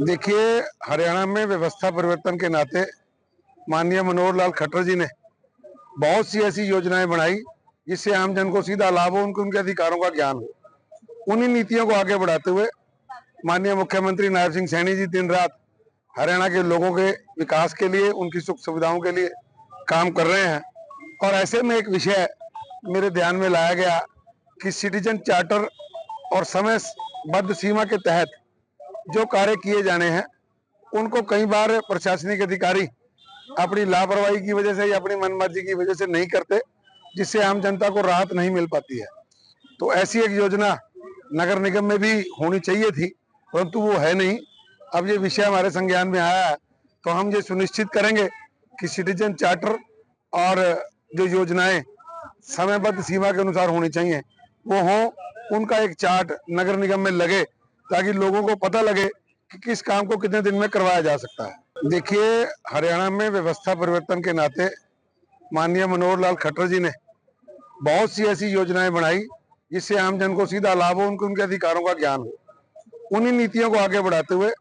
देखिए, हरियाणा में व्यवस्था परिवर्तन के नाते माननीय मनोहर लाल खट्टर जी ने बहुत सी ऐसी योजनाएं बनाई जिससे आम जन को सीधा लाभ हो, उनके उनके अधिकारों का ज्ञान हो। उन्हीं नीतियों को आगे बढ़ाते हुए माननीय मुख्यमंत्री नायब सिंह सैनी जी दिन रात हरियाणा के लोगों के विकास के लिए, उनकी सुख सुविधाओं के लिए काम कर रहे हैं। और ऐसे में एक विषय मेरे ध्यान में लाया गया कि सिटीजन चार्टर और समयबद्ध सीमा के तहत जो कार्य किए जाने हैं उनको कई बार प्रशासनिक अधिकारी अपनी लापरवाही की वजह से या अपनी मनमर्जी की वजह से नहीं करते, जिससे आम जनता को राहत नहीं मिल पाती है। तो ऐसी एक योजना नगर निगम में भी होनी चाहिए थी, परंतु वो है नहीं। अब ये विषय हमारे संज्ञान में आया है, तो हम ये सुनिश्चित करेंगे कि सिटीजन चार्टर और जो योजनाएं समयबद्ध सीमा के अनुसार होनी चाहिए वो हो, उनका एक चार्ट नगर निगम में लगे ताकि लोगों को पता लगे कि किस काम को कितने दिन में करवाया जा सकता है। देखिए, हरियाणा में व्यवस्था परिवर्तन के नाते माननीय मनोहर लाल खट्टर जी ने बहुत सी ऐसी योजनाएं बनाई जिससे आम जन को सीधा लाभ हो, उनके उनके अधिकारों का ज्ञान हो। उन्हीं नीतियों को आगे बढ़ाते हुए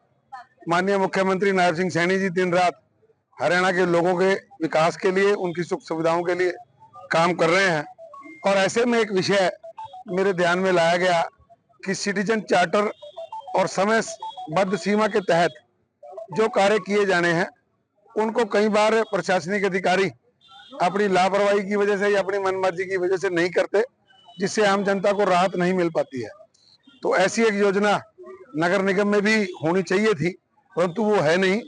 माननीय मुख्यमंत्री नायब सिंह सैनी जी दिन रात हरियाणा के लोगों के विकास के लिए, उनकी सुख सुविधाओं के लिए काम कर रहे हैं। और ऐसे में एक विषय मेरे ध्यान में लाया गया कि सिटीजन चार्टर और समयबद्ध सीमा के तहत जो कार्य किए जाने हैं उनको कई बार प्रशासनिक अधिकारी अपनी लापरवाही की वजह से या अपनी मनमर्जी की वजह से नहीं करते, जिससे आम जनता को राहत नहीं मिल पाती है। तो ऐसी एक योजना नगर निगम में भी होनी चाहिए थी, परंतु वो है नहीं।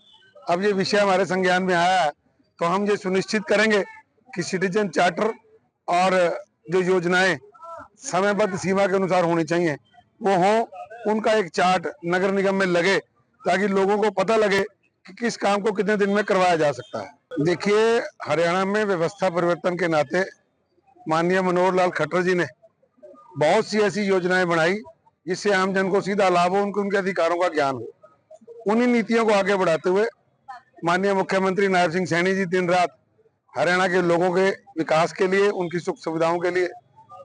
अब ये विषय हमारे संज्ञान में आया है, तो हम ये सुनिश्चित करेंगे कि सिटीजन चार्टर और जो योजनाएं समयबद्ध सीमा के अनुसार होनी चाहिए वो हो, उनका एक चार्ट नगर निगम में लगे ताकि लोगों को पता लगे कि किस काम को कितने दिन में करवाया जा सकता है। देखिए, हरियाणा में व्यवस्था परिवर्तन के नाते माननीय मनोहर लाल खट्टर जी ने बहुत सी ऐसी योजनाएं बनाई जिससे आम जन को सीधा लाभ हो, उनके उनके अधिकारों का ज्ञान हो। उन्हीं नीतियों को आगे बढ़ाते हुए माननीय मुख्यमंत्री नायब सिंह सैनी जी दिन रात हरियाणा के लोगों के विकास के लिए, उनकी सुख सुविधाओं के लिए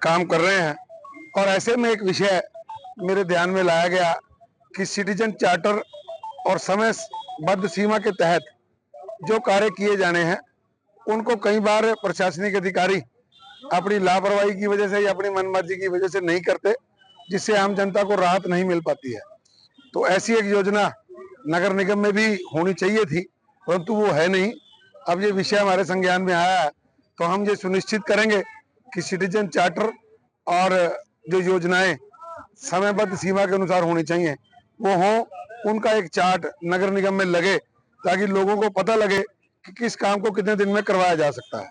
काम कर रहे हैं। और ऐसे में एक विषय मेरे ध्यान में लाया गया कि सिटीजन चार्टर और समयबद्ध सीमा के तहत जो कार्य किए जाने हैं उनको कई बार प्रशासनिक अधिकारी अपनी लापरवाही की वजह से या अपनी मनमर्जी की वजह से नहीं करते, जिससे आम जनता को राहत नहीं मिल पाती है। तो ऐसी एक योजना नगर निगम में भी होनी चाहिए थी, परंतु वो है नहीं। अब ये विषय हमारे संज्ञान में आया है, तो हम ये सुनिश्चित करेंगे कि सिटीजन चार्टर और जो योजनाएं समयबद्ध सीमा के अनुसार होनी चाहिए वो हो, उनका एक चार्ट नगर निगम में लगे ताकि लोगों को पता लगे कि किस काम को कितने दिन में करवाया जा सकता है।